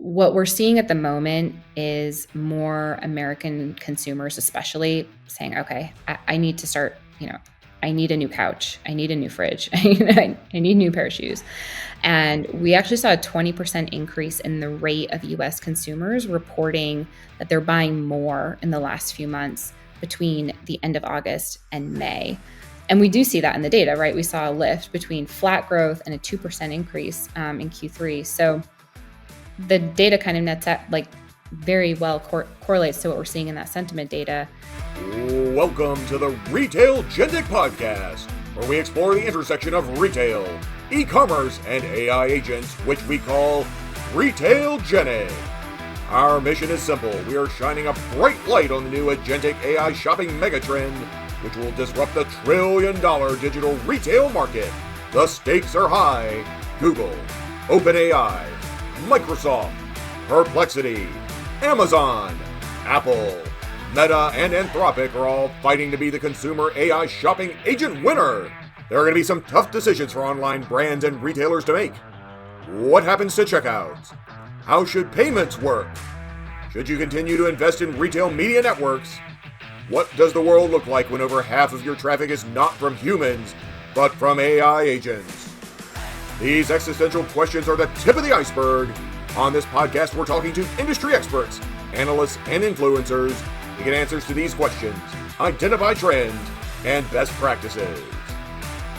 what we're seeing at the moment is more American consumers, especially saying, okay, I need to start, I need a new couch. I need a new fridge. I need a new pair of shoes. And we actually saw a 20% increase in the rate of US consumers reporting that they're buying more in the last few months between the end of August and May. And we do see that in the data, right? We saw a lift between flat growth and a 2% increase in Q3. So the data kind of nets out, very well correlates to what we're seeing in that sentiment data. Welcome to the Retailgentic podcast, where we explore the intersection of retail, e-commerce, and AI agents, which we call Retailgentic. Our mission is simple. We are shining a bright light on the new Agentic AI shopping megatrend, which will disrupt the trillion-dollar digital retail market. The stakes are high. Google, OpenAI, Microsoft, Perplexity, Amazon, Apple, Meta, and Anthropic are all fighting to be the consumer AI shopping agent winner. There are going to be some tough decisions for online brands and retailers to make. What happens to checkouts? How should payments work? Should you continue to invest in retail media networks? What does the world look like when over half of your traffic is not from humans, but from AI agents? These existential questions are the tip of the iceberg. On this podcast, we're talking to industry experts, analysts, and influencers to get answers to these questions, identify trends, and best practices.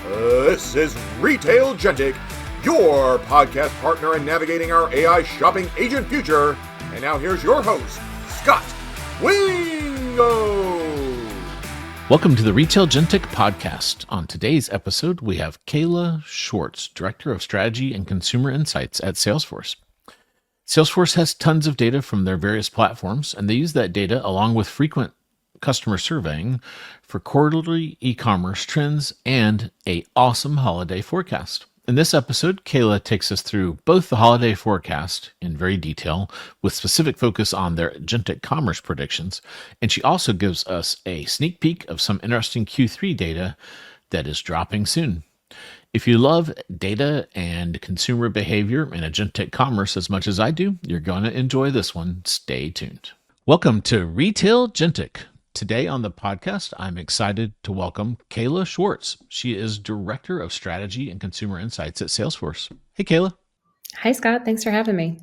This is Retailgentic, your podcast partner in navigating our AI shopping agent future. And now here's your host, Scot Wingo. Welcome to the Retailgentic podcast. On today's episode, we have Caila Schwartz, Director of Strategy and Consumer Insights at Salesforce. Salesforce has tons of data from their various platforms, and they use that data along with frequent customer surveying for quarterly e-commerce trends and an awesome holiday forecast. In this episode, Caila takes us through both the holiday forecast in very detail, with specific focus on their agentic commerce predictions, and she also gives us a sneak peek of some interesting Q3 data that is dropping soon. If you love data and consumer behavior and agentic commerce as much as I do, you're going to enjoy this one. Stay tuned. Welcome to Retailgentic. Today on the podcast, I'm excited to welcome Caila Schwartz. She is Director of Strategy and Consumer Insights at Salesforce. Hey, Caila. Hi, Scott. Thanks for having me.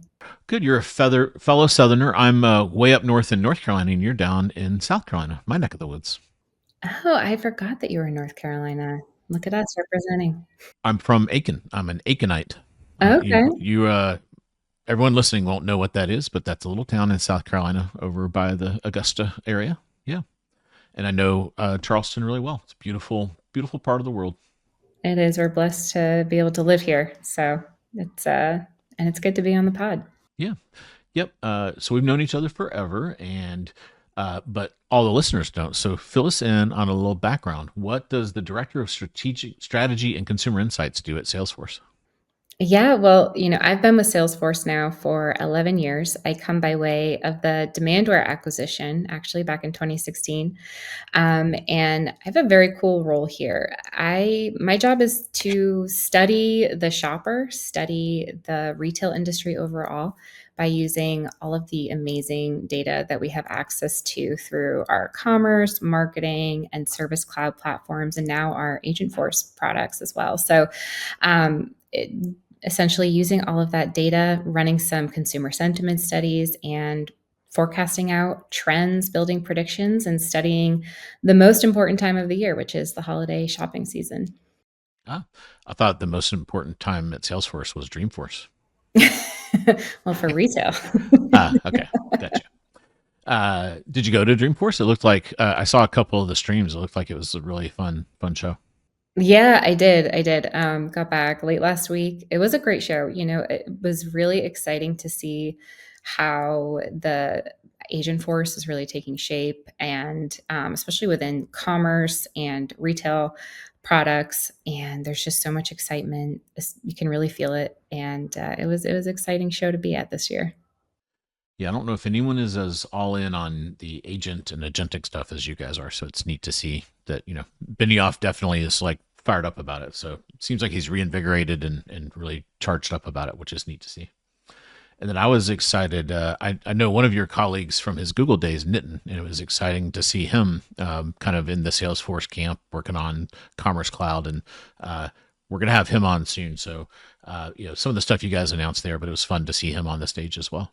Good. You're a fellow Southerner. I'm way up north in North Carolina, and you're down in South Carolina, my neck of the woods. Oh, I forgot that you were in North Carolina. Look at us representing. I'm from Aiken. I'm an Aikenite. Okay. Everyone listening won't know what that is, but that's a little town in South Carolina over by the Augusta area. Yeah. And I know Charleston really well. It's a beautiful, beautiful part of the world. It is. We're blessed to be able to live here. So it's good to be on the pod. Yeah. Yep. So we've known each other forever, but all the listeners don't. So fill us in on a little background. What does the Director of Strategy and Consumer Insights do at Salesforce? Yeah, well, I've been with Salesforce now for 11 years. I come by way of the Demandware acquisition, actually back in 2016. And I have a very cool role here. My job is to study the shopper, study the retail industry overall by using all of the amazing data that we have access to through our commerce, marketing, and service cloud platforms, and now our Agentforce products as well. So, essentially using all of that data, running some consumer sentiment studies and forecasting out trends, building predictions, and studying the most important time of the year, which is the holiday shopping season. I thought the most important time at Salesforce was Dreamforce. Well, for retail. Okay. Gotcha. Did you go to Dreamforce? It looked like I saw a couple of the streams. It looked like it was a really fun show. Yeah, I did. Got back late last week. It was a great show. It was really exciting to see how the Agentforce is really taking shape, and especially within commerce and retail products. And there's just so much excitement. You can really feel it. And it was an exciting show to be at this year. Yeah, I don't know if anyone is as all in on the agent and agentic stuff as you guys are. So it's neat to see that, Benioff definitely is fired up about it. So it seems like he's reinvigorated and really charged up about it, which is neat to see. And then I was excited. I know one of your colleagues from his Google days, Nitin, and it was exciting to see him kind of in the Salesforce camp working on Commerce Cloud. And we're going to have him on soon. So, some of the stuff you guys announced there, but it was fun to see him on the stage as well.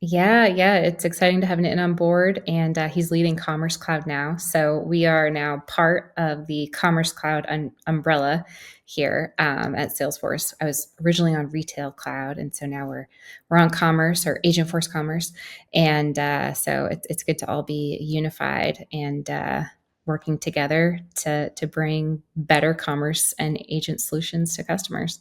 Yeah, it's exciting to have Nitin on board, and he's leading Commerce Cloud now. So we are now part of the Commerce Cloud umbrella here at Salesforce. I was originally on Retail Cloud, and so now we're on Commerce or Agentforce Commerce, and so it's good to all be unified and working together to bring better commerce and agent solutions to customers.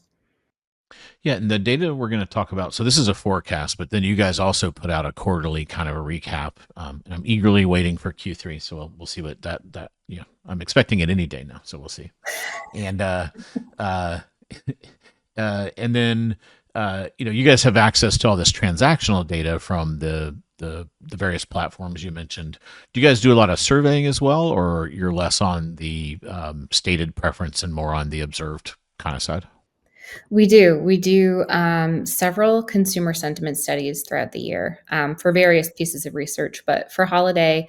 Yeah, and the data we're going to talk about. So this is a forecast, but then you guys also put out a quarterly kind of a recap, and I'm eagerly waiting for Q3. So we'll see what that I'm expecting it any day now. So we'll see, and uh, and then you guys have access to all this transactional data from the various platforms you mentioned. Do you guys do a lot of surveying as well, or you're less on the stated preference and more on the observed kind of side? We do. We do several consumer sentiment studies throughout the year for various pieces of research. But for holiday,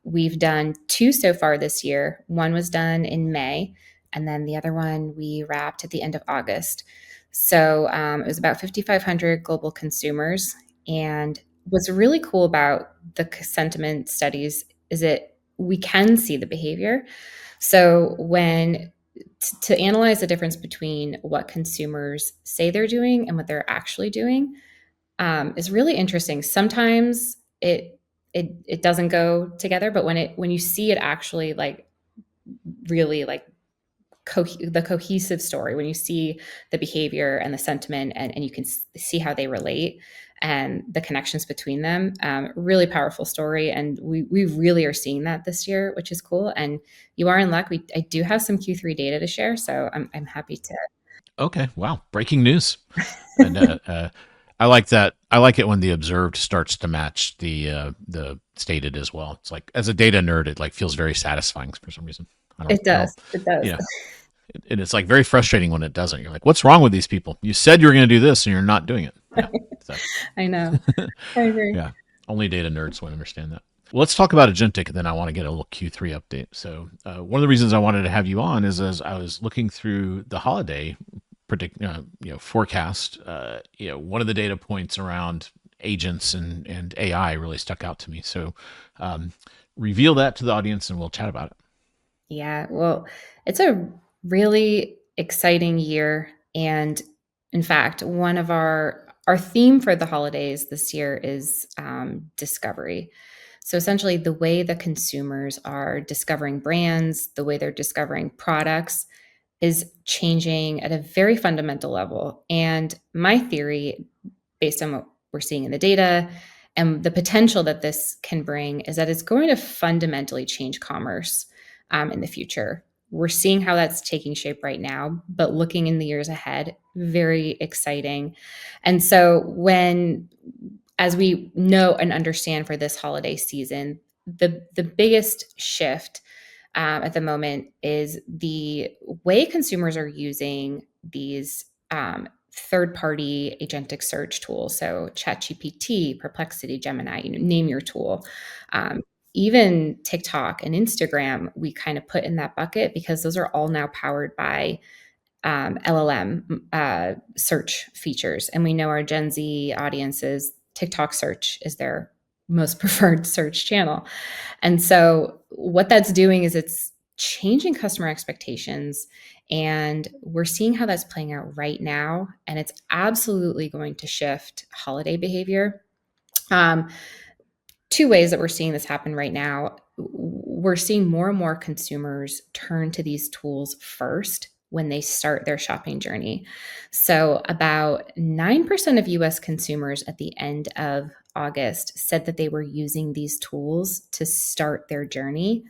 we've done two so far this year. One was done in May, and then the other one we wrapped at the end of August. So it was about 5,500 global consumers. And what's really cool about the sentiment studies is that we can see the behavior. So when to analyze the difference between what consumers say they're doing and what they're actually doing is really interesting. Sometimes it doesn't go together, but when you see it actually like really like the cohesive story, when you see the behavior and the sentiment and you can see how they relate and the connections between them, really powerful story. And we really are seeing that this year, which is cool. And you are in luck. I do have some Q3 data to share, so I'm happy to. Okay. Wow. Breaking news. And I like that. I like it when the observed starts to match the stated as well. It's like as a data nerd, it like feels very satisfying for some reason. It I don't, does. It does. yeah. And it's like very frustrating when it doesn't. You're like, what's wrong with these people? You said you were going to do this and you're not doing it. Yeah. So, I know. I agree. yeah. Only data nerds would understand that. Well, let's talk about Agentic, and then I want to get a little Q3 update. So, one of the reasons I wanted to have you on is as I was looking through the holiday forecast, one of the data points around agents and AI really stuck out to me. So, reveal that to the audience, and we'll chat about it. Yeah, well, it's a really exciting year. And in fact, one of our theme for the holidays this year is discovery. So essentially, the way the consumers are discovering brands, the way they're discovering products is changing at a very fundamental level. And my theory, based on what we're seeing in the data and the potential that this can bring, is that it's going to fundamentally change commerce in the future. We're seeing how that's taking shape right now, but looking in the years ahead, very exciting. And so as we know and understand for this holiday season, the biggest shift at the moment is the way consumers are using these third-party agentic search tools. So ChatGPT, Perplexity, Gemini, name your tool. Even TikTok and Instagram, we kind of put in that bucket because those are all now powered by LLM search features. And we know our Gen Z audiences, TikTok search is their most preferred search channel. And so what that's doing is it's changing customer expectations. And we're seeing how that's playing out right now. And it's absolutely going to shift holiday behavior. Two ways that we're seeing this happen right now. We're seeing more and more consumers turn to these tools first when they start their shopping journey. So, about 9% of US consumers at the end of August said that they were using these tools to start their journey.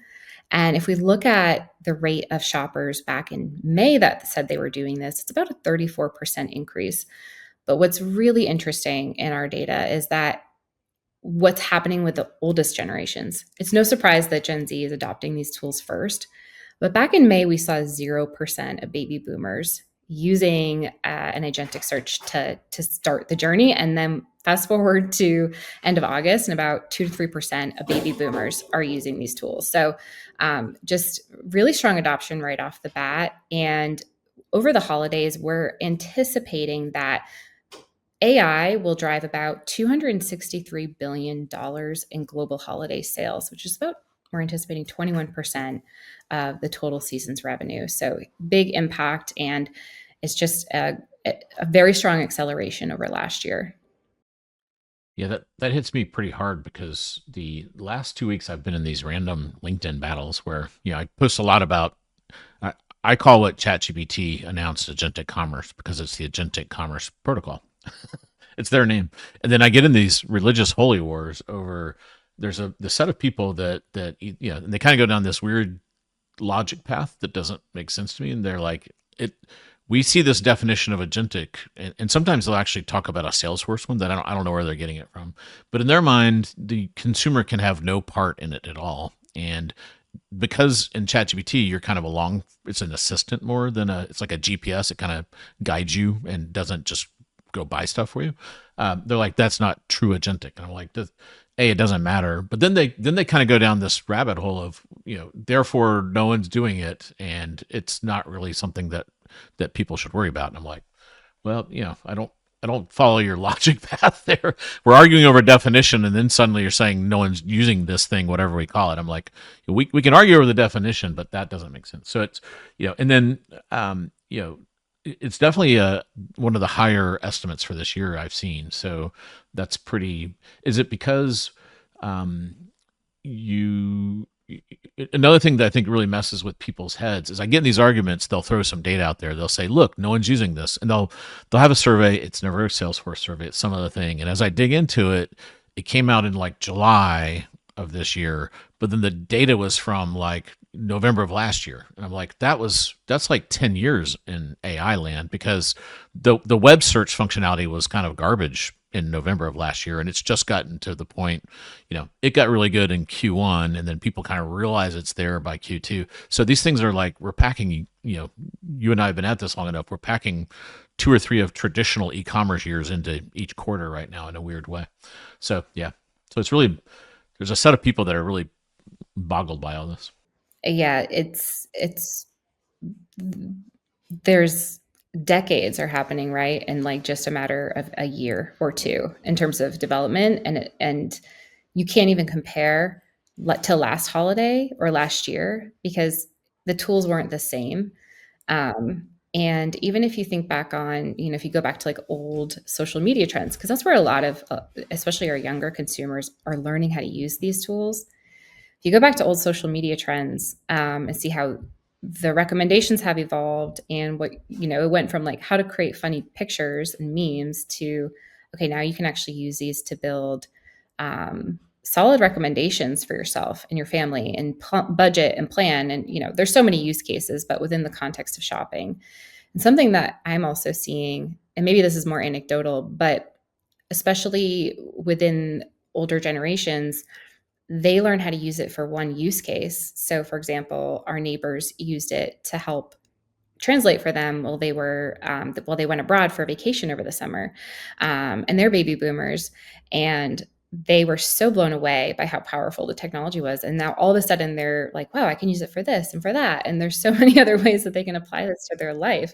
And if we look at the rate of shoppers back in May that said they were doing this, it's about a 34% increase. But what's really interesting in our data is that what's happening with the oldest generations. It's no surprise that Gen Z is adopting these tools first. But back in May, we saw 0% of baby boomers using an agentic search to start the journey. And then fast forward to end of August, and about 2 to 3% of baby boomers are using these tools. So just really strong adoption right off the bat. And over the holidays, we're anticipating that AI will drive about $263 billion in global holiday sales, which is about, we're anticipating 21% of the total season's revenue. So big impact, and it's just a very strong acceleration over last year. Yeah, that hits me pretty hard because the last 2 weeks I've been in these random LinkedIn battles where, I post a lot about, I, I call it ChatGPT announced agentic commerce because it's the agentic commerce protocol. It's their name. And then I get in these religious holy wars over there's the set of people that and they kind of go down this weird logic path that doesn't make sense to me. And they're like, we see this definition of agentic, and sometimes they'll actually talk about a Salesforce one that I don't know where they're getting it from. But in their mind, the consumer can have no part in it at all. And because in ChatGPT, you're kind of it's an assistant more than it's like a GPS. It kind of guides you and doesn't just go buy stuff for you. They're like, that's not true agentic. And I'm like, it doesn't matter. But then they kind of go down this rabbit hole of, therefore no one's doing it, and it's not really something that people should worry about. And I'm like, well, I don't follow your logic path there. We're arguing over a definition, and then suddenly you're saying no one's using this thing, whatever we call it. I'm like, we can argue over the definition, but that doesn't make sense. So it's, and then, it's definitely one of the higher estimates for this year I've seen. So that's pretty. Is it because you? Another thing that I think really messes with people's heads is I get in these arguments. They'll throw some data out there. They'll say, "Look, no one's using this," and they'll have a survey. It's never a Salesforce survey. It's some other thing. And as I dig into it, it came out in like July of this year, but then the data was from like November of last year. And I'm like, that's like 10 years in AI land, because the web search functionality was kind of garbage in November of last year. And it's just gotten to the point, it got really good in Q1, and then people kind of realize it's there by Q2. So these things are like, we're packing, you and I have been at this long enough. We're packing 2 or 3 of traditional e-commerce years into each quarter right now in a weird way. So yeah. So it's really, there's a set of people that are really boggled by all this. Yeah, there's decades are happening, right? In like just a matter of a year or two in terms of development, and you can't even compare to last holiday or last year because the tools weren't the same. And even if you think back on, if you go back to like old social media trends, because that's where a lot of, especially our younger consumers, are learning how to use these tools. If you go back to old social media trends and see how the recommendations have evolved, and what, it went from like how to create funny pictures and memes to, okay, now you can actually use these to build solid recommendations for yourself and your family, and budget and plan. And, there's so many use cases, but within the context of shopping. And something that I'm also seeing, and maybe this is more anecdotal, but especially within older generations, they learn how to use it for one use case. So, for example, our neighbors used it to help translate for them while they went abroad for a vacation over the summer, and they're baby boomers, and they were so blown away by how powerful the technology was. And now all of a sudden they're like, wow, I can use it for this and for that. And there's so many other ways that they can apply this to their life.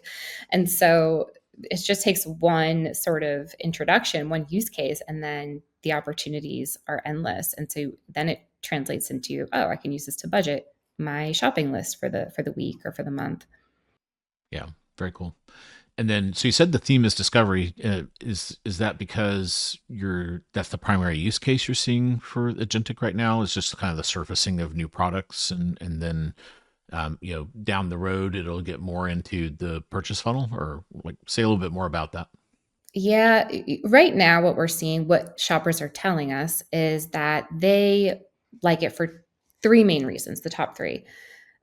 And so it just takes one sort of introduction, one use case, and then the opportunities are endless. And so then it translates into, oh, I can use this to budget my shopping list for the week or for the month. Yeah, very cool. And then, so you said the theme is discovery. Is that because that's the primary use case you're seeing for agentic right now? Is just kind of the surfacing of new products, and then down the road it'll get more into the purchase funnel, or like say a little bit more about that. Yeah, right now what we're seeing, what shoppers are telling us, is that they like it for 3 main reasons, the top 3.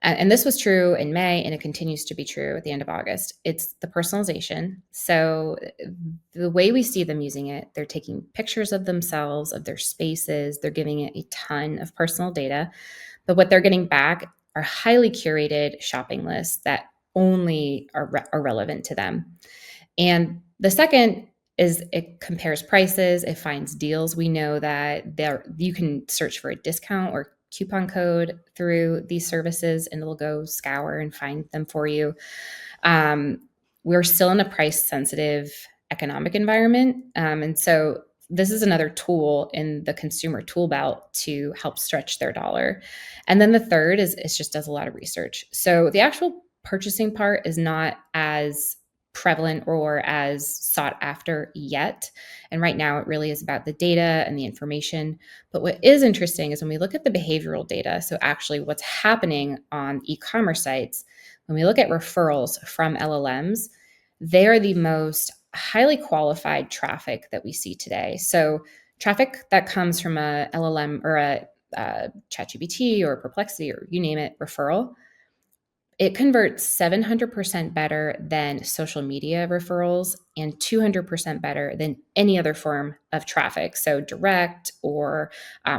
And this was true in May, and it continues to be true at the end of August. It's the personalization. So the way we see them using it, they're taking pictures of themselves, of their spaces. They're giving it a ton of personal data. But what they're getting back are highly curated shopping lists that only are relevant to them. And the second is it compares prices, it finds deals. We know that you can search for a discount or coupon code through these services, and it'll go scour and find them for you. We're still in a price sensitive economic environment. And so this is another tool in the consumer tool belt to help stretch their dollar. And then the third is it just does a lot of research. So the actual purchasing part is not as prevalent or as sought after yet. And right now it really is about the data and the information. But what is interesting is when we look at the behavioral data, so actually what's happening on e-commerce sites, when we look at referrals from LLMs, they are the most highly qualified traffic that we see today. So traffic that comes from a LLM or a ChatGPT or Perplexity or you name it referral, it converts 700% better than social media referrals and 200% better than any other form of traffic. So direct or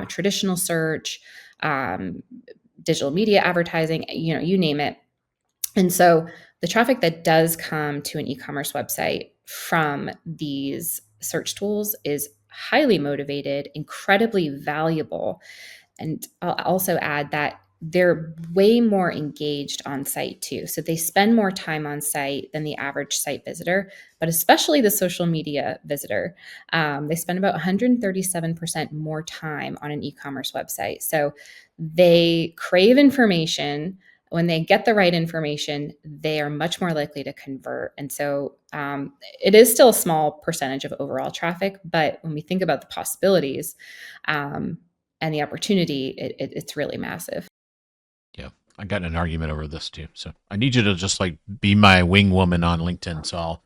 traditional search, digital media advertising, you name it. And so the traffic that does come to an e-commerce website from these search tools is highly motivated, incredibly valuable. And I'll also add that they're way more engaged on site too. So they spend more time on site than the average site visitor, but especially the social media visitor. They spend about 137% more time on an e-commerce website. So they crave information. When they get the right information, they are much more likely to convert. And so it is still a small percentage of overall traffic, but when we think about the possibilities, and the opportunity, it's really massive. Yeah, I got in an argument over this too. So I need you to just like be my wing woman on LinkedIn. So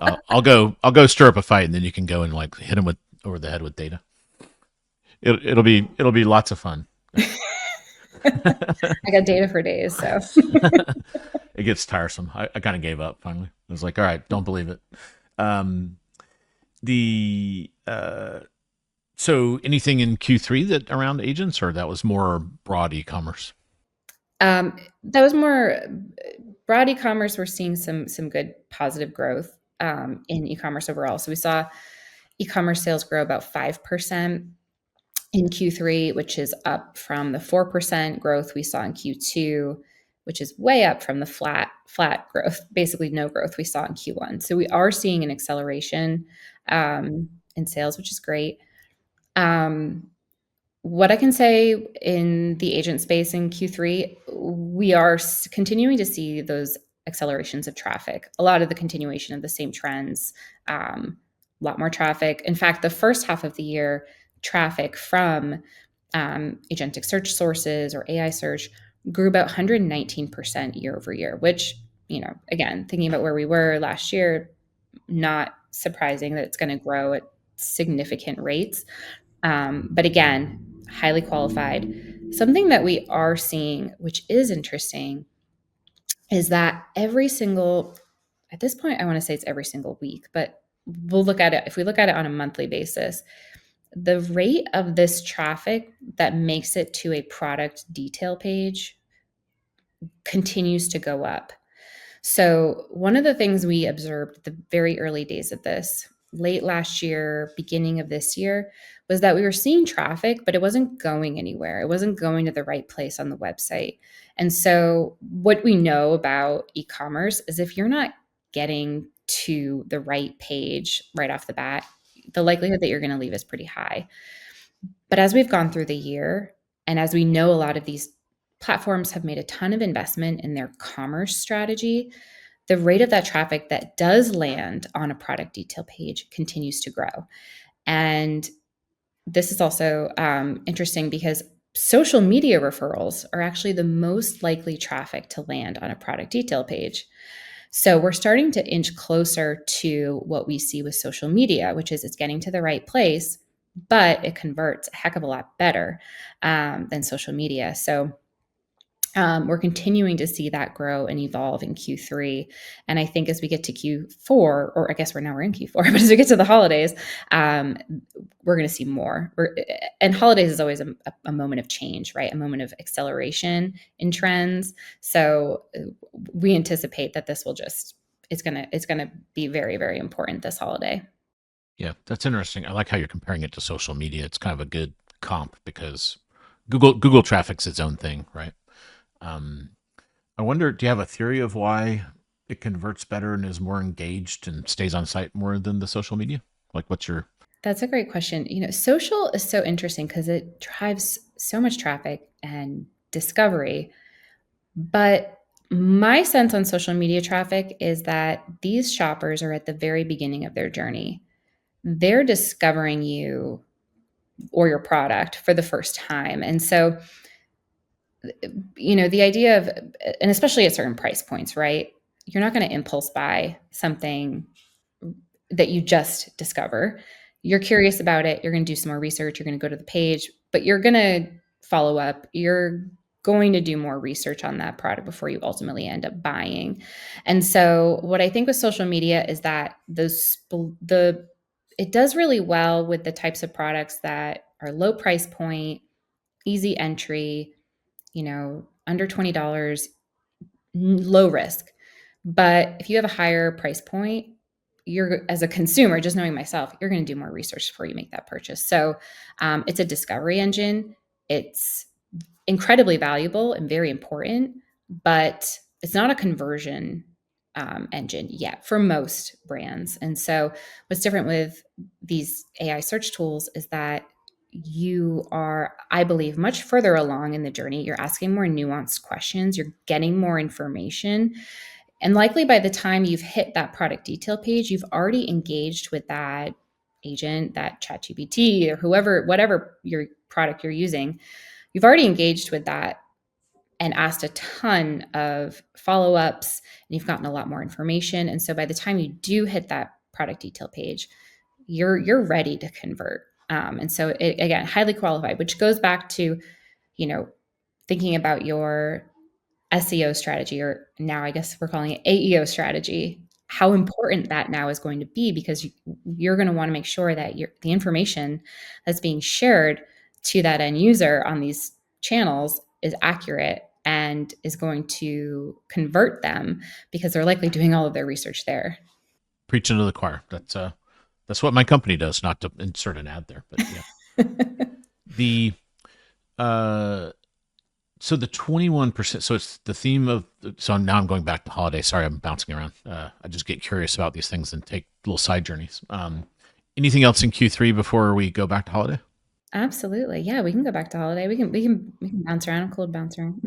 I'll go stir up a fight, and then you can go and like hit him with over the head with data. It'll be lots of fun. I got data for days, so It gets tiresome. I kind of gave up finally. I was like, all right, don't believe it. Um, the So anything in Q3 that around agents, or that was more broad e-commerce? that was more broad e-commerce. We're seeing some good positive growth in e-commerce overall. So we saw e-commerce sales grow about 5% in Q3, which is up from the 4% growth we saw in Q2, which is way up from the flat growth, basically no growth we saw in Q1. So we are seeing an acceleration in sales, which is great. What I can say in the agent space in Q3, we are continuing to see those accelerations of traffic, a lot of the continuation of the same trends, a lot more traffic. In fact, the first half of the year, traffic from agentic search sources or AI search grew about 119% year over year, which, again, thinking about where we were last year, not surprising that it's going to grow at significant rates. But again, highly qualified. Something that we are seeing, which is interesting, is that at this point, I want to say it's every single week, but we'll look at it, if we look at it on a monthly basis, the rate of this traffic that makes it to a product detail page continues to go up. So one of the things we observed at the very early days of this, late last year, beginning of this year, was that we were seeing traffic, but it wasn't going anywhere. It wasn't going to the right place on the website. And so what we know about e-commerce is if you're not getting to the right page right off the bat, the likelihood that you're going to leave is pretty high. But as we've gone through the year, and as we know, a lot of these platforms have made a ton of investment in their commerce strategy, the rate of that traffic that does land on a product detail page continues to grow. And this is also interesting because social media referrals are actually the most likely traffic to land on a product detail page. So we're starting to inch closer to what we see with social media, which is it's getting to the right place, but it converts a heck of a lot better than social media. So We're continuing to see that grow and evolve in Q3. And I think as we get to Q4, or I guess we're in Q4, but as we get to the holidays, we're going to see more. And holidays is always a moment of change, right? A moment of acceleration in trends. So we anticipate that this will it's going to be very, very important this holiday. Yeah, that's interesting. I like how you're comparing it to social media. It's kind of a good comp because Google traffic's its own thing, right? Um, I wonder, do you have a theory of why it converts better and is more engaged and stays on site more than the social media? Like, what's your That's a great question. Social is so interesting because it drives so much traffic and discovery. But my sense on social media traffic is that these shoppers are at the very beginning of their journey. They're discovering you or your product for the first time. And so, the idea of, and especially at certain price points, right? You're not going to impulse buy something that you just discover. You're curious about it. You're going to do some more research. You're going to go to the page, but you're going to follow up. You're going to do more research on that product before you ultimately end up buying. And so, what I think with social media is that it does really well with the types of products that are low price point, easy entry, under $20, low risk. But if you have a higher price point, you're, as a consumer, just knowing myself, you're going to do more research before you make that purchase. So it's a discovery engine. It's incredibly valuable and very important, but it's not a conversion engine yet for most brands. And so what's different with these AI search tools is that you are, I believe, much further along in the journey. You're asking more nuanced questions, you're getting more information. And likely by the time you've hit that product detail page, you've already engaged with that agent, that ChatGPT, or whatever your product you're using. You've already engaged with that and asked a ton of follow-ups, and you've gotten a lot more information. And so by the time you do hit that product detail page, you're ready to convert. And so again, highly qualified, which goes back to, thinking about your SEO strategy, or now I guess we're calling it AEO strategy, how important that now is going to be, because you're going to want to make sure that the information that's being shared to that end user on these channels is accurate and is going to convert them because they're likely doing all of their research there. preaching to the choir? That's what my company does. Not to insert an ad there, but yeah. the So the 21%. So it's the theme of. So now I'm going back to holiday. Sorry, I'm bouncing around. I just get curious about these things and take little side journeys. Anything else in Q3 before we go back to holiday? Absolutely. Yeah, we can go back to holiday. We can bounce around. I'm cool to bounce around.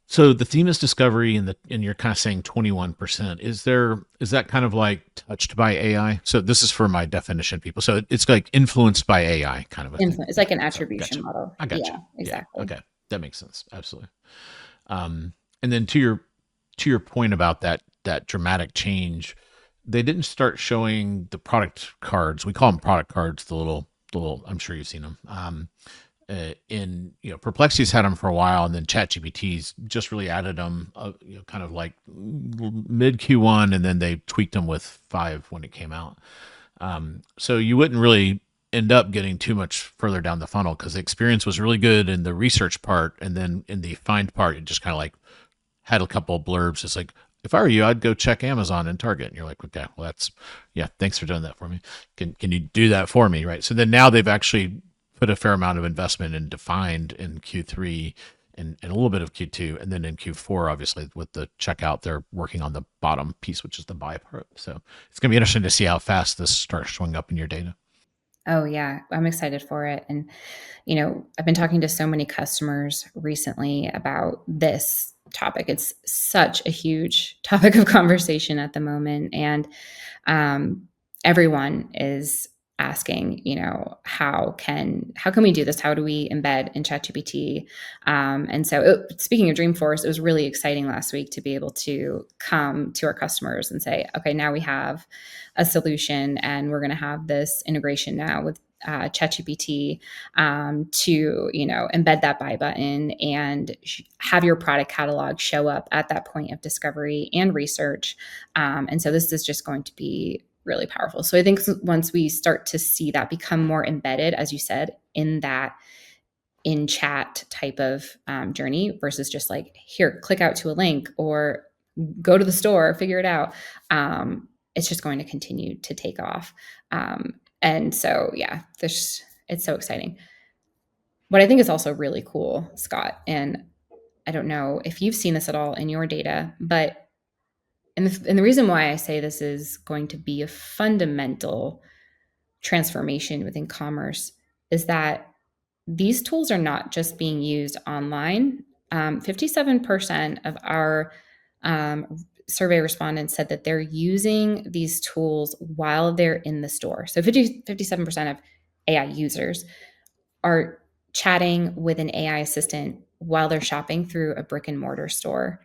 So the theme is discovery, and you're kind of saying 21%. Is that kind of like touched by AI? So this is for my definition, people. So it's like influenced by AI, kind of a thing. It's like an So attribution gotcha. model. I got you. Yeah, exactly. Yeah. Okay, that makes sense. Absolutely. And then to your point about that dramatic change, they didn't start showing the product cards. We call them product cards. The little. I'm sure you've seen them. In Perplexity's had them for a while, and then ChatGPT's just really added them, kind of like mid Q1, and then they tweaked them with 5 when it came out. So you wouldn't really end up getting too much further down the funnel because the experience was really good in the research part, and then in the find part, it just kind of like had a couple of blurbs. It's like, if I were you, I'd go check Amazon and Target. And you're like, okay, well, yeah, thanks for doing that for me. Can you do that for me? Right. So then now they've actually put a fair amount of investment in defined in Q3 and a little bit of Q2. And then in Q4, obviously, with the checkout, they're working on the bottom piece, which is the buy part. So it's going to be interesting to see how fast this starts showing up in your data. Oh yeah, I'm excited for it. And I've been talking to so many customers recently about this topic. It's such a huge topic of conversation at the moment, and everyone is asking, how can we do this? How do we embed in ChatGPT? And so, speaking of Dreamforce, it was really exciting last week to be able to come to our customers and say, okay, now we have a solution, and we're going to have this integration now with ChatGPT to, embed that buy button and have your product catalog show up at that point of discovery and research. And so this is just going to be really powerful. So I think once we start to see that become more embedded, as you said, in that in chat type of journey versus just like, here, click out to a link or go to the store, figure it out. It's just going to continue to take off. And so, yeah, it's so exciting. What I think is also really cool, Scott, and I don't know if you've seen this at all in your data, but and the reason why I say this is going to be a fundamental transformation within commerce is that these tools are not just being used online. 57% of our survey respondents said that they're using these tools while they're in the store. So 57% of AI users are chatting with an AI assistant while they're shopping through a brick and mortar store.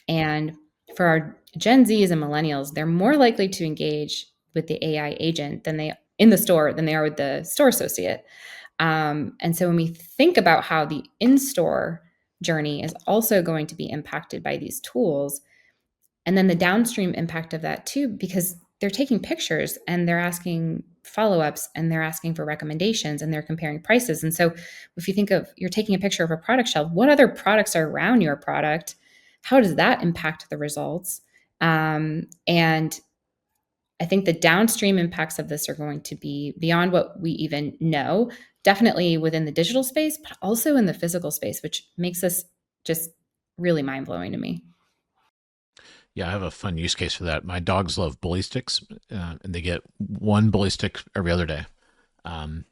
And for our Gen Zs and millennials, they're more likely to engage with the AI agent than they in the store than they are with the store associate. And so when we think about how the in-store journey is also going to be impacted by these tools, and then the downstream impact of that too, because they're taking pictures and they're asking follow-ups and they're asking for recommendations and they're comparing prices. And so if you think of you're taking a picture of a product shelf, what other products are around your product? How does that impact the results? And I think the downstream impacts of this are going to be beyond what we even know, definitely within the digital space, but also in the physical space, which makes this just really mind-blowing to me. Yeah, I have a fun use case for that. My dogs love bully sticks, and they get one bully stick every other day. Um,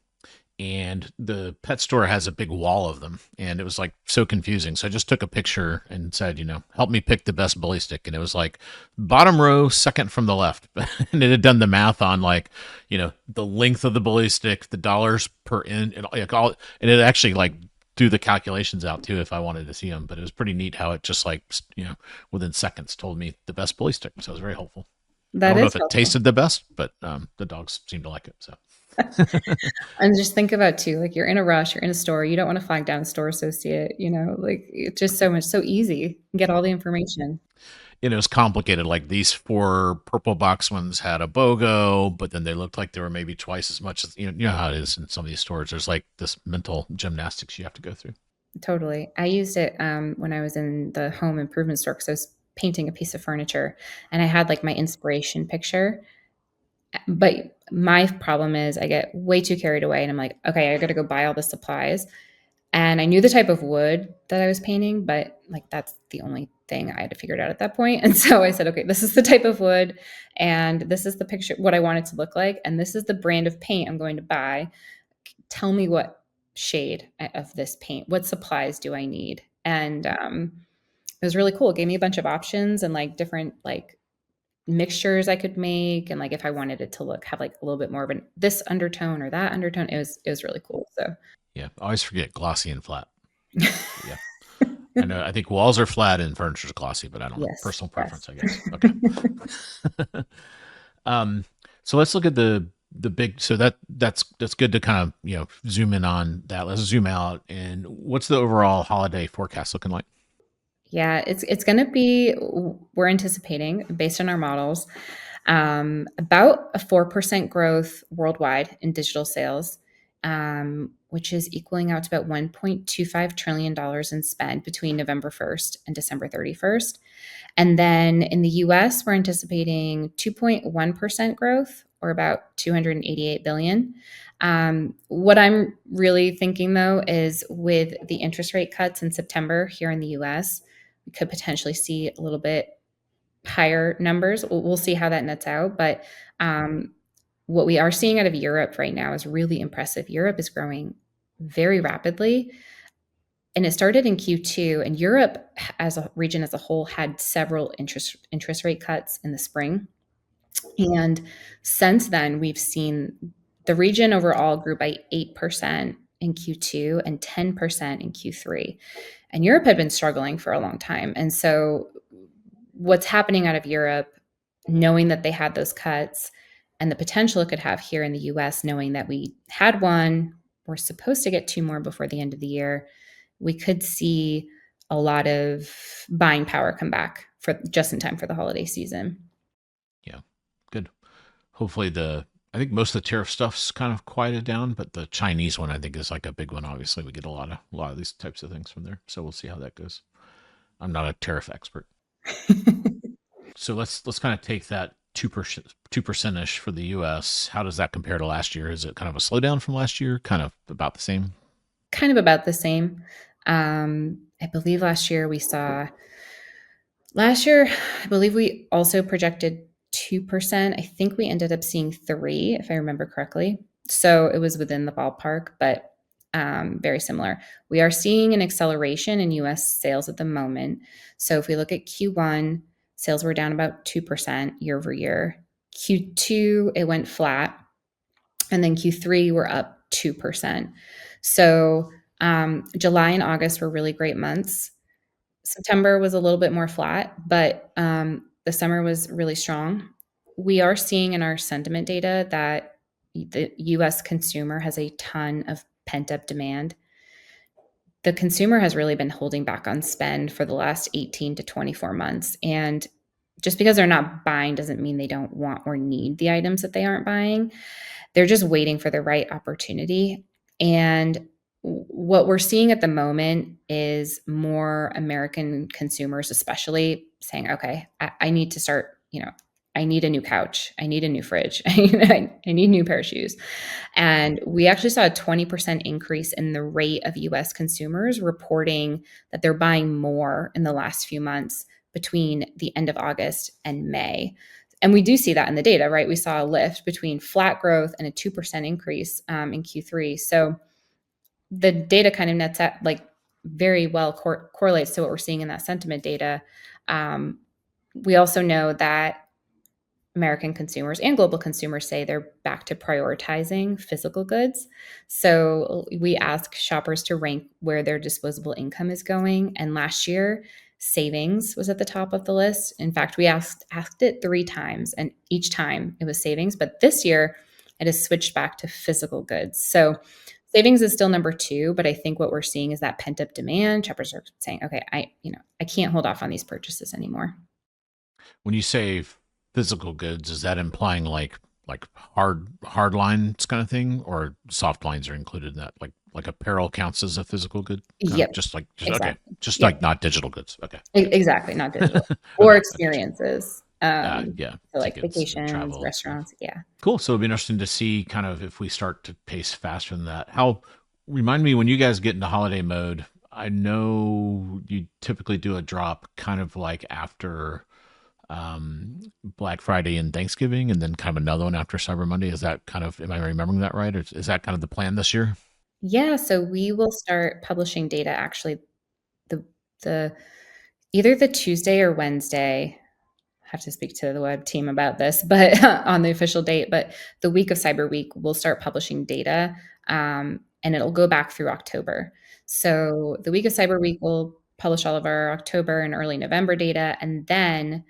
and the pet store has a big wall of them, and it was like so confusing. So I just took a picture and said, help me pick the best bully stick, and it was like bottom row, second from the left, and it had done the math on like, the length of the bully stick, the dollars per in, and like all, and it actually like do the calculations out too if I wanted to see them. But it was pretty neat how it just like within seconds told me the best bully stick. So it was very helpful. I That don't know is if it helpful. tasted the best, but the dogs seemed to like it. So. And just think about too, like you're in a rush, you're in a store, you don't want to flag down a store associate, like it's just so easy. Get all the information. It was complicated. Like these four purple box ones had a BOGO, but then they looked like they were maybe twice as much as you know how it is in some of these stores. There's like this mental gymnastics you have to go through. Totally. I used it when I was in the home improvement store because I was painting a piece of furniture and I had like my inspiration picture. But my problem is I get way too carried away and I'm like, okay, I got to go buy all the supplies. And I knew the type of wood that I was painting, but like that's the only thing I had to figure it out at that point. And so I said, okay, this is the type of wood and this is the picture, what I want it to look like. And this is the brand of paint I'm going to buy. Tell me what shade of this paint, what supplies do I need? And it was really cool. It gave me a bunch of options and like different like mixtures I could make. And like if I wanted it to have like a little bit more of this undertone or that undertone, it was really cool. So Yeah, I always forget glossy and flat. Yeah. I know. I think walls are flat and furniture's glossy, but I don't know. yes, Personal yes. preference, I guess. Okay. So let's look at the big. So that's good to kind of zoom in on that. Let's zoom out. And what's the overall holiday forecast looking like? Yeah, it's going to be, we're anticipating based on our models, about a 4% growth worldwide in digital sales, which is equaling out to about $1.25 trillion in spend between November 1st and December 31st. And then in the US, we're anticipating 2.1% growth or about 288 billion. What I'm really thinking though is with the interest rate cuts in September here in the US, we could potentially see a little bit higher numbers. We'll see how that nets out. But what we are seeing out of Europe right now is really impressive. Europe is growing very rapidly. And it started in Q2, and Europe as a region as a whole had several interest rate cuts in the spring. And since then, we've seen the region overall grew by 8% in Q2 and 10% in Q3. And Europe had been struggling for a long time. And so what's happening out of Europe, knowing that they had those cuts, and the potential it could have here in the US, knowing that we had one, we're supposed to get two more before the end of the year, we could see a lot of buying power come back for just in time for the holiday season. Yeah, good. Hopefully I think most of the tariff stuff's kind of quieted down, but the Chinese one I think is like a big one. Obviously, we get a lot of these types of things from there, so we'll see how that goes. I'm not a tariff expert, so let's kind of take that 2% ish for the U.S. How does that compare to last year? Is it kind of a slowdown from last year? Kind of about the same? Kind of about the same. I believe last year, I believe we also projected 2%. I think we ended up seeing 3, if I remember correctly. So it was within the ballpark, but very similar. We are seeing an acceleration in US sales at the moment. So if we look at Q1, sales were down about 2% year over year. Q2, it went flat. And then Q3, we're up 2%. So July and August were really great months. September was a little bit more flat, but the summer was really strong. We are seeing in our sentiment data that the US consumer has a ton of pent up demand. The consumer has really been holding back on spend for the last 18 to 24 months. And just because they're not buying doesn't mean they don't want or need the items that they aren't buying. They're just waiting for the right opportunity. And what we're seeing at the moment is more American consumers, especially saying, okay, I need to start, I need a new couch. I need a new fridge. I need a new pair of shoes. And we actually saw a 20% increase in the rate of US consumers reporting that they're buying more in the last few months between the end of August and May. And we do see that in the data, right? We saw a lift between flat growth and a 2% increase in Q3. So the data kind of nets out, like, very well correlates to what we're seeing in that sentiment data. We also know that American consumers and global consumers say they're back to prioritizing physical goods. So we ask shoppers to rank where their disposable income is going. And last year, savings was at the top of the list. In fact, we asked it 3 times, and each time it was savings. But this year, it has switched back to physical goods. So savings is still number 2, but I think what we're seeing is that pent up demand. Shoppers are saying, okay, I can't hold off on these purchases anymore. When you say physical goods, is that implying like hard lines kind of thing, or soft lines are included in that? Like apparel counts as a physical good? Yep. Just okay, Exactly. just Yep. like not digital goods. Okay, Exactly, not digital. Or okay, I got you. experiences. Yeah, So like tickets and vacations, travel and stuff. restaurants. Yeah. Cool. So it'd be interesting to see kind of if we start to pace faster than that. Remind me when you guys get into holiday mode. I know you typically do a drop kind of like after Black Friday and Thanksgiving, and then kind of another one after Cyber Monday. Is that kind of, am I remembering that right? Or is that kind of the plan this year? Yeah, so we will start publishing data actually the either the Tuesday or Wednesday. I have to speak to the web team about this, but on the official date, but the week of Cyber Week, we'll start publishing data, and it'll go back through October. So the week of Cyber Week, we'll publish all of our October and early November data, and then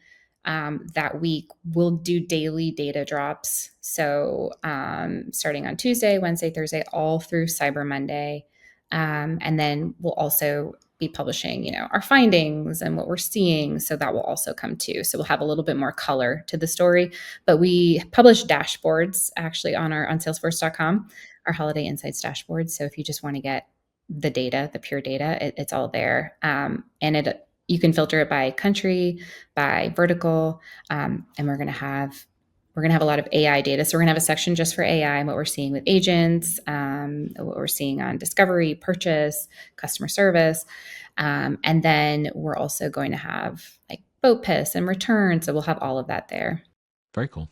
that week we'll do daily data drops. So starting on Tuesday, Wednesday, Thursday, all through Cyber Monday, and then we'll also be publishing, our findings and what we're seeing. So that will also come too. So we'll have a little bit more color to the story. But we publish dashboards actually on Salesforce.com, our holiday insights dashboard. So if you just want to get the data, the pure data, it's all there. And you can filter it by country, by vertical, and we're going to have a lot of AI data. So we're going to have a section just for AI and what we're seeing with agents, what we're seeing on discovery, purchase, customer service. And then we're also going to have like BOPIS and return. So we'll have all of that there. Very cool.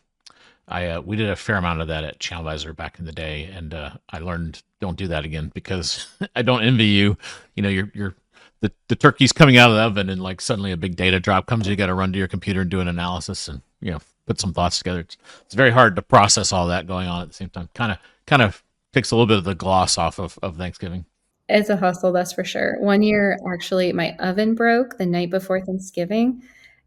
We did a fair amount of that at ChannelVisor back in the day, and I learned don't do that again because I don't envy you. You're the turkey's coming out of the oven, and like suddenly a big data drop comes. You got to run to your computer and do an analysis, and put some thoughts together. It's very hard to process all that going on at the same time. Kind of takes a little bit of the gloss off of Thanksgiving. It's a hustle, that's for sure. One year, actually, my oven broke the night before Thanksgiving.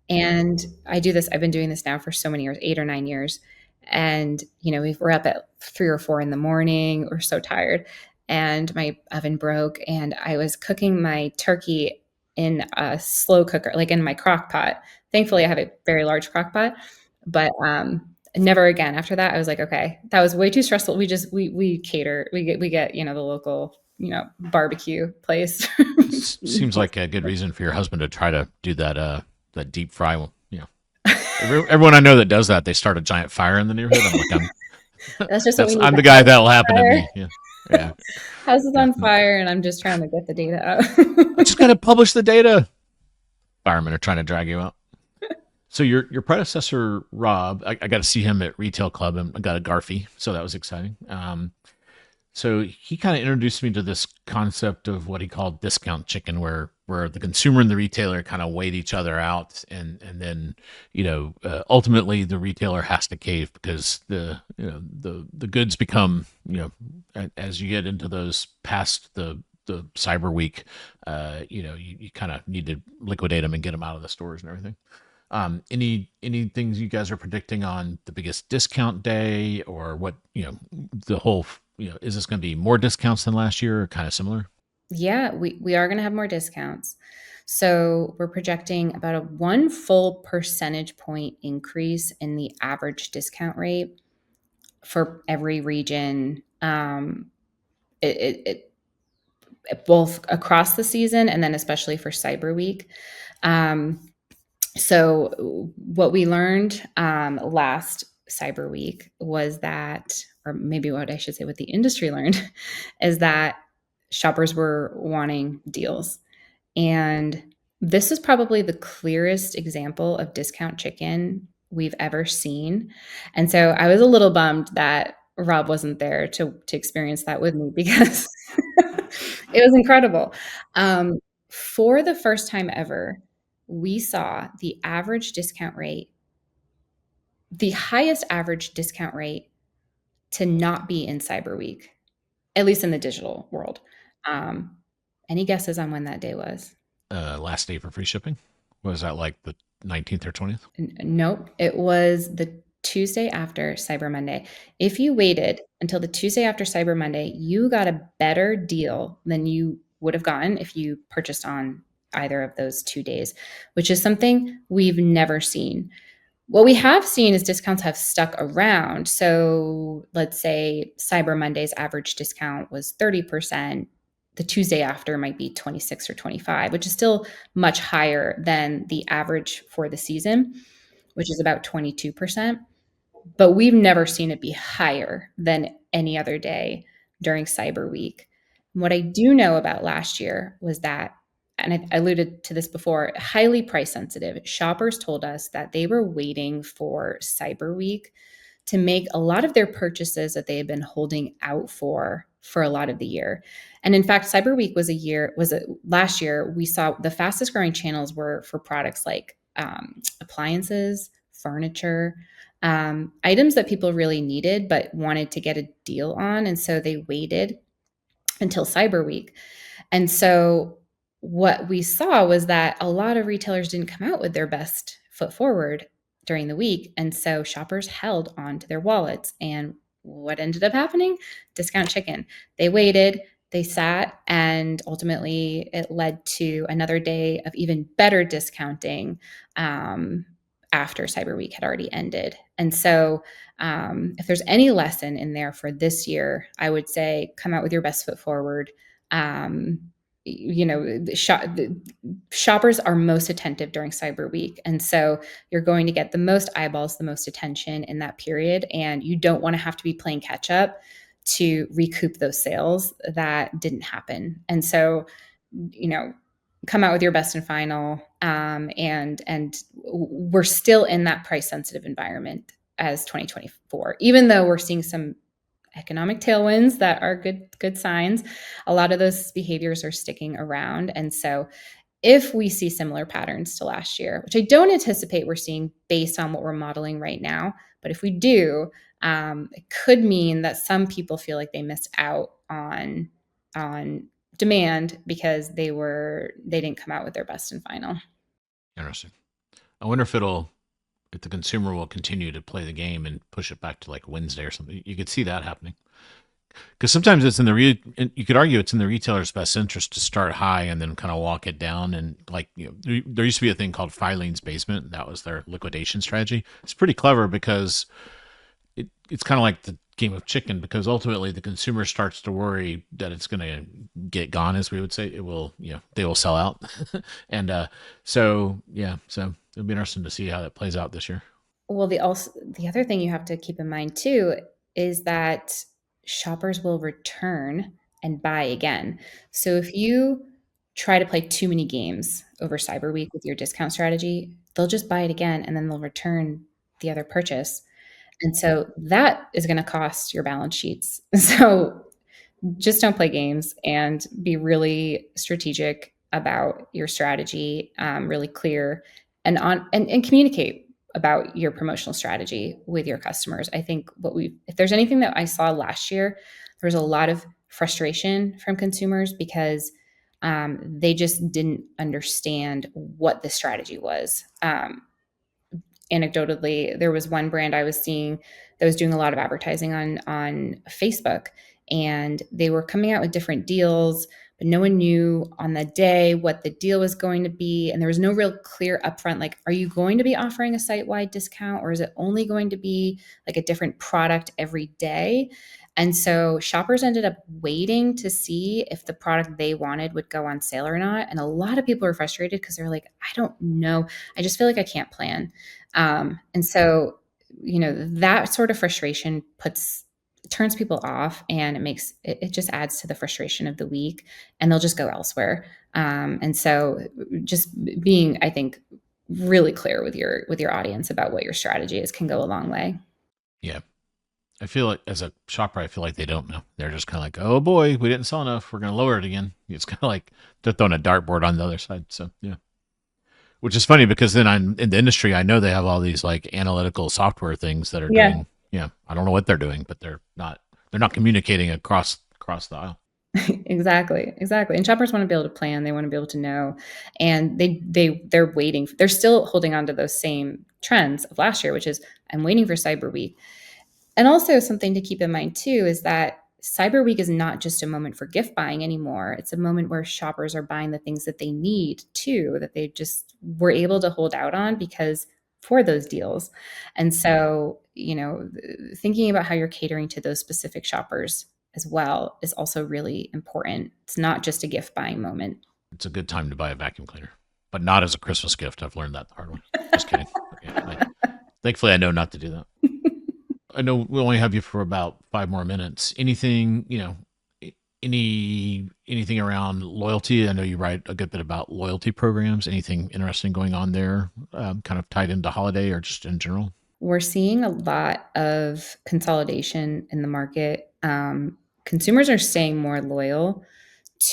And I've been doing this now for so many years, 8 or 9 years. And, we were up at 3 or 4 in the morning. We're so tired. And my oven broke, and I was cooking my turkey in a slow cooker, like in my crock pot. Thankfully, I have a very large crock pot, but never again. After that, I was like, okay, that was way too stressful. We cater, we get, the local, barbecue place. Seems like a good reason for your husband to try to do that deep fry. Everyone I know that does that, they start a giant fire in the neighborhood. I'm like, That's just what we need. I'm The the guy house that'll is happen to fire. me. Yeah, yeah, House is yeah. on fire, and I'm just trying to get the data I out. just got to publish the data. Firemen are trying to drag you out. So your predecessor Rob, I got to see him at Retail Club, and I got a Garfy, so that was exciting. So he kind of introduced me to this concept of what he called discount chicken, where the consumer and the retailer kind of wait each other out, and then ultimately the retailer has to cave because the goods become, as you get into those past the cyber week, you kind of need to liquidate them and get them out of the stores and everything. Any things you guys are predicting on the biggest discount day, or what, the whole, is this going to be more discounts than last year, or kind of similar? Yeah, we are going to have more discounts. So we're projecting about a 1 full percentage point increase in the average discount rate for every region. Both across the season and then especially for Cyber Week. Um, so what we learned last Cyber Week was that, or maybe what I should say, what the industry learned, is that shoppers were wanting deals. And this is probably the clearest example of discount chicken we've ever seen. And so I was a little bummed that Rob wasn't there to experience that with me, because it was incredible. For the first time ever, we saw the highest average discount rate to not be in Cyber Week, at least in the digital world. Um, any guesses on when that day was? Last day for free shipping. Was that like the 19th or 20th? Nope, it was the Tuesday after Cyber Monday. If you waited until the Tuesday after Cyber Monday, you got a better deal than you would have gotten if you purchased on either of those 2 days, which is something we've never seen. What we have seen is discounts have stuck around. So let's say Cyber Monday's average discount was 30%. The Tuesday after might be 26 or 25, which is still much higher than the average for the season, which is about 22%. But we've never seen it be higher than any other day during Cyber Week. What I do know about last year was that, and I alluded to this before, highly price sensitive. Shoppers told us that they were waiting for Cyber Week to make a lot of their purchases that they had been holding out for a lot of the year. And in fact, Cyber Week last year, we saw the fastest growing channels were for products like appliances, furniture, items that people really needed but wanted to get a deal on. And so they waited until Cyber Week. And so what we saw was that a lot of retailers didn't come out with their best foot forward during the week. And so shoppers held on to their wallets. And what ended up happening? Discount chicken. They waited, they sat, and ultimately it led to another day of even better discounting after Cyber Week had already ended. And so if there's any lesson in there for this year, I would say come out with your best foot forward. Shoppers are most attentive during Cyber Week. And so you're going to get the most eyeballs, the most attention in that period. And you don't want to have to be playing catch up to recoup those sales that didn't happen. And so, come out with your best and final. And we're still in that price sensitive environment as 2024, even though we're seeing some economic tailwinds that are good signs. A lot of those behaviors are sticking around. And so if we see similar patterns to last year, which I don't anticipate we're seeing based on what we're modeling right now, but if we do, it could mean that some people feel like they missed out on demand because they didn't come out with their best and final. Interesting. I wonder if it'll If the consumer will continue to play the game and push it back to like Wednesday or something, you could see that happening. Because sometimes it's in you could argue it's in the retailer's best interest to start high and then kind of walk it down. And like, there used to be a thing called Filene's Basement. That was their liquidation strategy. It's pretty clever because it's kind of like the game of chicken, because ultimately the consumer starts to worry that it's going to get gone, as we would say. It will, they will sell out. And so it'll be interesting to see how that plays out this year. Well, the other thing you have to keep in mind too is that shoppers will return and buy again. So if you try to play too many games over Cyber Week with your discount strategy, they'll just buy it again and then they'll return the other purchase. And so that is going to cost your balance sheets. So just don't play games and be really strategic about your strategy, really clear and communicate about your promotional strategy with your customers. I think if there's anything that I saw last year, there was a lot of frustration from consumers because they just didn't understand what the strategy was. Anecdotally, there was one brand I was seeing that was doing a lot of advertising on Facebook, and they were coming out with different deals, but no one knew on the day what the deal was going to be, and there was no real clear upfront, like, are you going to be offering a site-wide discount, or is it only going to be like a different product every day? And so shoppers ended up waiting to see if the product they wanted would go on sale or not. And a lot of people were frustrated because they're like, I don't know. I just feel like I can't plan. And so, that sort of frustration turns people off, and it just adds to the frustration of the week, and they'll just go elsewhere. And so just being, I think, really clear with your audience about what your strategy is can go a long way. Yeah. I feel like as a shopper, I feel like they don't know. They're just kind of like, oh boy, we didn't sell enough. We're going to lower it again. It's kind of like they're throwing a dartboard on the other side. So, yeah. Which is funny because then I'm in the industry. I know they have all these like analytical software things that are doing. Yeah, I don't know what they're doing, but they're not communicating across the aisle. Exactly. And shoppers want to be able to plan. They want to be able to know, and they're waiting. They're still holding on to those same trends of last year, which is I'm waiting for Cyber Week. And also something to keep in mind too is that Cyber Week is not just a moment for gift buying anymore. It's a moment where shoppers are buying the things that they need too, that they just were able to hold out on because for those deals. And so, thinking about how you're catering to those specific shoppers as well is also really important. It's not just a gift buying moment. It's a good time to buy a vacuum cleaner, but not as a Christmas gift. I've learned that the hard way. Just kidding. Yeah, thankfully, I know not to do that. I know we only have you for about 5 more minutes. Anything, anything around loyalty? I know you write a good bit about loyalty programs. Anything interesting going on there, kind of tied into holiday or just in general? We're seeing a lot of consolidation in the market. Consumers are staying more loyal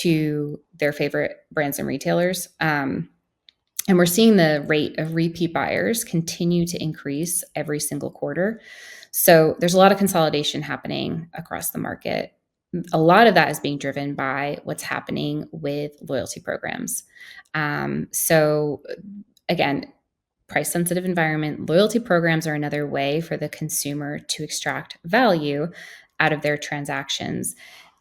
to their favorite brands and retailers. And we're seeing the rate of repeat buyers continue to increase every single quarter. So there's a lot of consolidation happening across the market. A lot of that is being driven by what's happening with loyalty programs. So again, price sensitive environment, loyalty programs are another way for the consumer to extract value out of their transactions.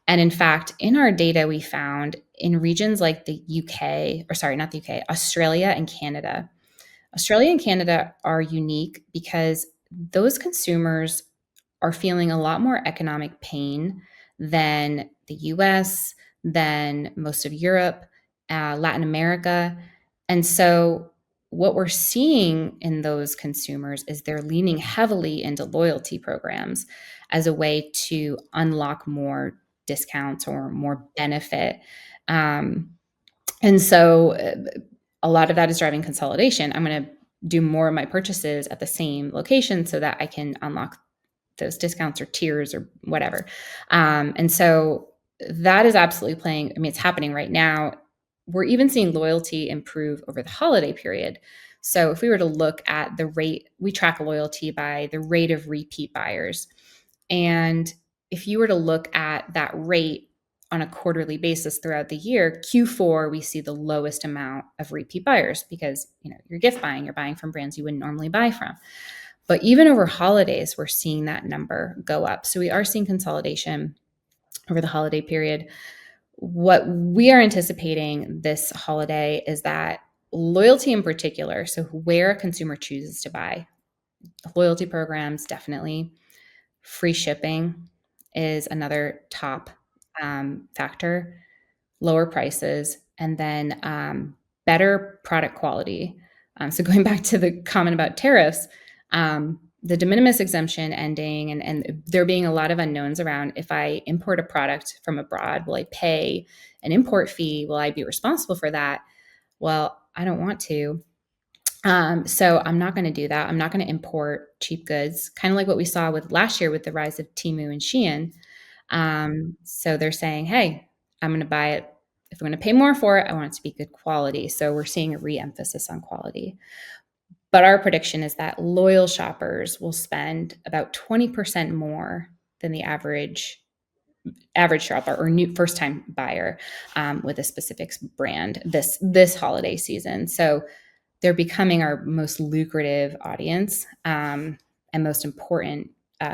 And in fact, in our data, we found in regions like the UK, or sorry, not the UK, Australia and Canada. Australia and Canada are unique because those consumers are feeling a lot more economic pain than the US, than most of Europe, Latin America. And so what we're seeing in those consumers is they're leaning heavily into loyalty programs as a way to unlock more discounts or more benefit. And so a lot of that is driving consolidation. I'm going to do more of my purchases at the same location so that I can unlock those discounts or tiers or whatever. And so that is absolutely playing. I mean, it's happening right now. We're even seeing loyalty improve over the holiday period. So if we were to look at the rate, we track loyalty by the rate of repeat buyers. And if you were to look at that rate on a quarterly basis throughout the year, Q4, we see the lowest amount of repeat buyers because, you're gift buying, you're buying from brands you wouldn't normally buy from. But even over holidays, we're seeing that number go up. So we are seeing consolidation over the holiday period. What we are anticipating this holiday is that loyalty in particular, so where a consumer chooses to buy, loyalty programs, definitely. Free shipping is another top factor, lower prices, and then better product quality. So going back to the comment about tariffs, the de minimis exemption ending and there being a lot of unknowns around if I import a product from abroad, will I pay an import fee? Will I be responsible for that? Well, I don't want to. So I'm not going to do that. I'm not going to import cheap goods, kind of like what we saw with last year with the rise of Temu and Shein. So they're saying, hey, I'm going to buy it. If I'm going to pay more for it, I want it to be good quality. So we're seeing a re-emphasis on quality. But our prediction is that loyal shoppers will spend about 20% more than the average shopper or new first-time buyer with a specific brand this holiday season. So they're becoming our most lucrative audience and most important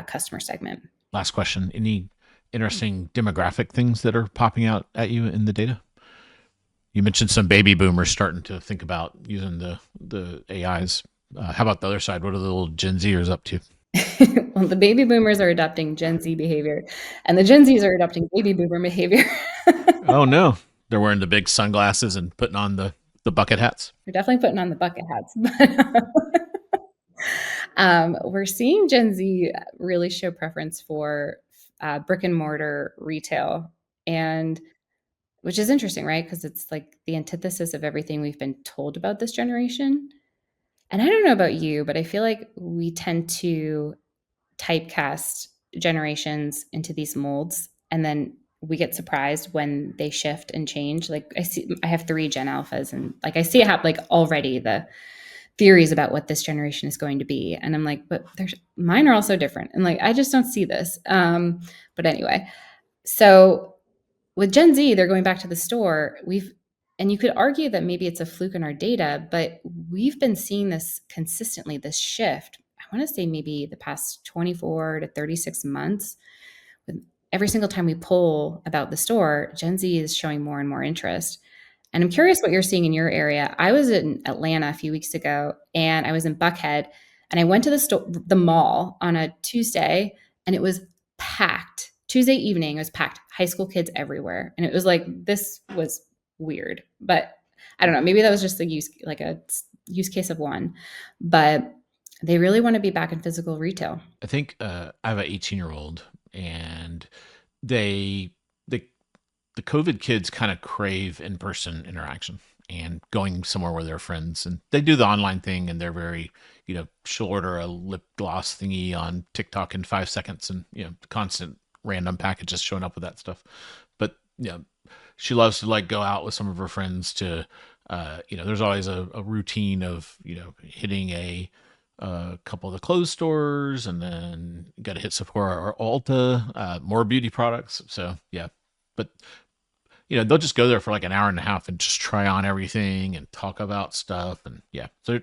customer segment. Last question. Any interesting demographic things that are popping out at you in the data? You mentioned some baby boomers starting to think about using the AIs. How about the other side? What are the little Gen Zers up to? Well, the baby boomers are adopting Gen Z behavior, and the Gen Zs are adopting baby boomer behavior. Oh no, they're wearing the big sunglasses and putting on the bucket hats. They're definitely putting on the bucket hats. We're seeing Gen Z really show preference for brick and mortar retail, and which is interesting, right? Because it's like the antithesis of everything we've been told about this generation. And I don't know about you, but I feel like we tend to typecast generations into these molds, and then we get surprised when they shift and change. Like I have 3 Gen Alphas, and like I see it happen, like already the theories about what this generation is going to be, and I'm like, but there's mine are also different, and like I just don't see this. But anyway, so with Gen Z, they're going back to the store. And you could argue that maybe it's a fluke in our data, but we've been seeing this consistently, this shift. I want to say maybe the past 24 to 36 months. With every single time we poll about the store, Gen Z is showing more and more interest. And I'm curious what you're seeing in your area. I was in Atlanta a few weeks ago, and I was in Buckhead, and I went to the mall on a Tuesday, and it was packed. Tuesday evening, it was packed. High school kids everywhere, and it was like this was weird. But I don't know. Maybe that was just a use case of one, but they really want to be back in physical retail. I think I have an 18-year-old, and they the COVID kids kind of crave in-person interaction and going somewhere where they're friends. And they do the online thing, and they're very, she'll order a lip gloss thingy on TikTok in 5 seconds, and, constant random packages showing up with that stuff. But, she loves to like go out with some of her friends to, there's always a routine of, hitting a couple of the clothes stores, and then got to hit Sephora or Ulta, more beauty products. So yeah, but they'll just go there for like an hour and a half and just try on everything and talk about stuff. And yeah, so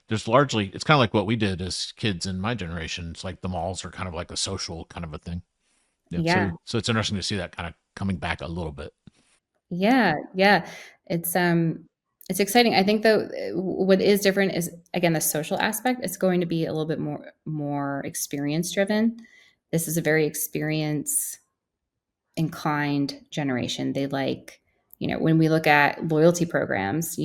there's largely, it's kind of like what we did as kids in my generation. It's like the malls are kind of like a social kind of a thing. Yeah. So it's interesting to see that kind of coming back a little bit. Yeah. Yeah. It's exciting. I think though, what is different is again the social aspect. It's going to be a little bit more experience driven. This is a very experience inclined generation. They like, when we look at loyalty programs,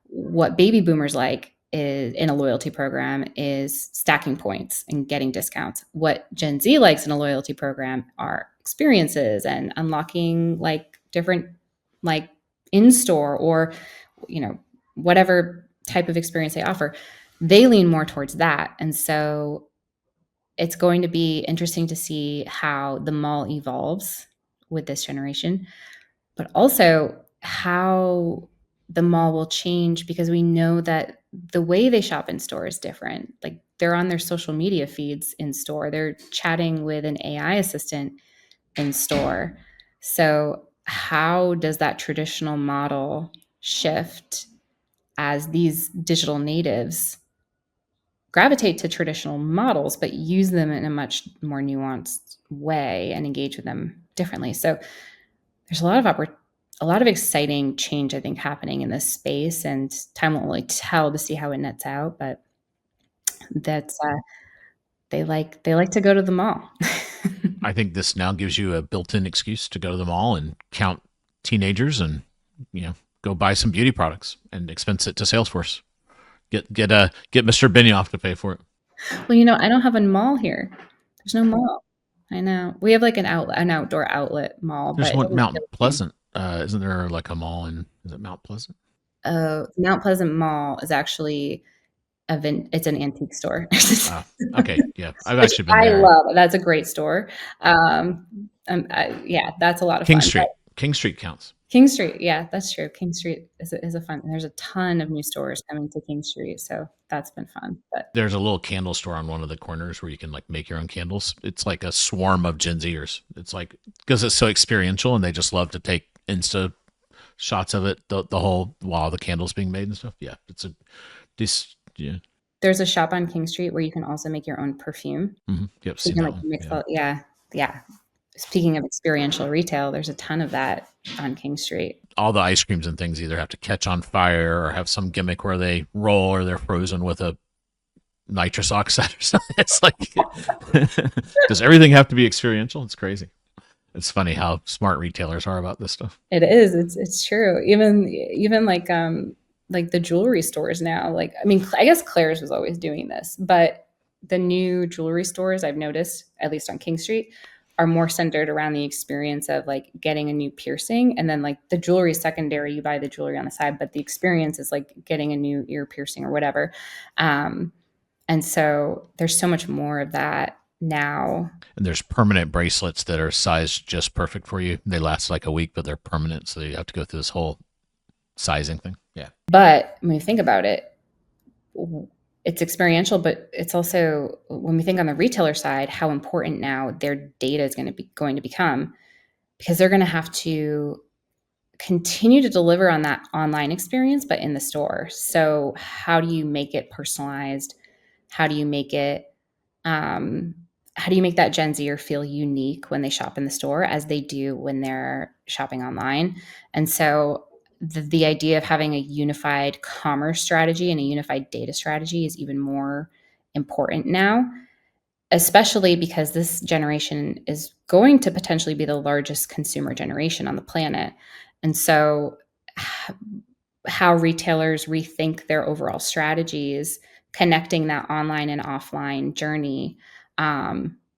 what baby boomers like is in a loyalty program is stacking points and getting discounts. What Gen Z likes in a loyalty program are experiences and unlocking like different like in-store or whatever type of experience they offer. They lean more towards that. And so it's going to be interesting to see how the mall evolves with this generation, but also how the mall will change because we know that the way they shop in store is different. Like they're on their social media feeds in store, they're chatting with an AI assistant in store. So how does that traditional model shift as these digital natives gravitate to traditional models, but use them in a much more nuanced way and engage with them differently? So there's a lot of exciting change, I think, happening in this space, and time won't really tell to see how it nets out. But that's they like to go to the mall. I think this now gives you a built-in excuse to go to the mall and count teenagers and, go buy some beauty products and expense it to Salesforce. Get Mr. Benioff to pay for it. Well, I don't have a mall here. There's no mall. I know. We have like an outdoor outlet mall, There's but one Mount Pleasant. Isn't there like a mall is it Mount Pleasant? Mount Pleasant Mall is actually it's an antique store. Okay, yeah, I've Which actually been I there. love. That's a great store. Yeah, that's a lot of King fun. Street. King Street counts. King Street, yeah, that's true. King Street is a fun. There's a ton of new stores coming to King Street, so that's been fun. But There's a little candle store on one of the corners where you can like make your own candles. It's like a swarm of Gen Zers. It's like because it's so experiential and they just love to take Insta shots of it the whole while the candle's being made and stuff. Yeah, yeah. there's a shop on King Street where you can also make your own perfume. Mm-hmm. Yep, So you seen can that like one. mix Yeah. yeah. Speaking of experiential retail, there's a ton of that on King Street. All the ice creams and things either have to catch on fire or have some gimmick where they roll or they're frozen with a nitrous oxide or something. It's like, does everything have to be experiential? It's crazy. It's funny how smart retailers are about this stuff. It is. It's true. Even like the jewelry stores now. Like, I mean, I guess Claire's was always doing this, but the new jewelry stores I've noticed, at least on King Street, are more centered around the experience of like getting a new piercing, and then like the jewelry is secondary. You buy the jewelry on the side, but the experience is like getting a new ear piercing or whatever. And so there's so much more of that now. And there's permanent bracelets that are sized just perfect for you. They last like a week, but they're permanent, so you have to go through this whole sizing thing. Yeah. But when you think about it, it's experiential, but it's also, when we think on the retailer side, how important now their data is going to become, because they're going to have to continue to deliver on that online experience, but in the store. So how do you make it personalized? How do you make it, how do you make that Gen Zer feel unique when they shop in the store as they do when they're shopping online? And so the idea of having a unified commerce strategy and a unified data strategy is even more important now, especially because this generation is going to potentially be the largest consumer generation on the planet. And so how retailers rethink their overall strategies, connecting that online and offline journey,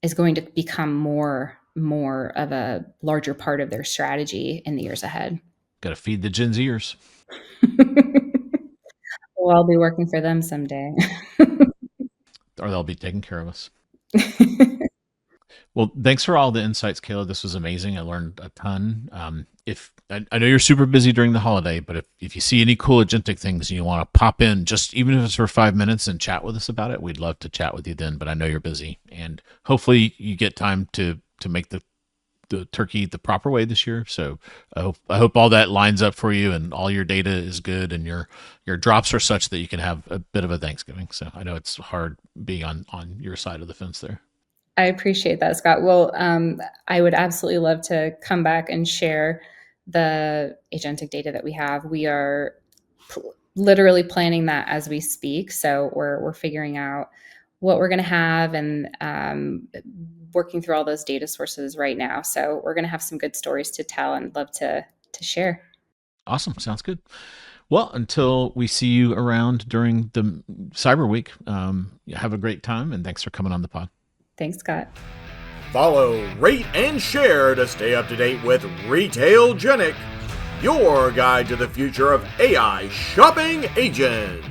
is going to become more of a larger part of their strategy in the years ahead. Got to feed the Gen Zers. Well, I'll be working for them someday. Or they'll be taking care of us. Well, thanks for all the insights, Caila. This was amazing. I learned a ton. If I know you're super busy during the holiday, but if you see any cool agentic things and you want to pop in, just even if it's for 5 minutes and chat with us about it, we'd love to chat with you then. But I know you're busy, and hopefully you get time to make the turkey the proper way this year. So I hope all that lines up for you and all your data is good and your drops are such that you can have a bit of a Thanksgiving. So I know it's hard being on your side of the fence there. I appreciate that, Scott. Well, I would absolutely love to come back and share the agentic data that we have. We are literally planning that as we speak. So we're figuring out what we're going to have and working through all those data sources right now. So we're going to have some good stories to tell and love to share. Awesome. Sounds good. Well, until we see you around during the Cyber Week, have a great time, and thanks for coming on the pod. Thanks, Scott. Follow, rate, and share to stay up to date with Retailgentic, your guide to the future of AI shopping agents.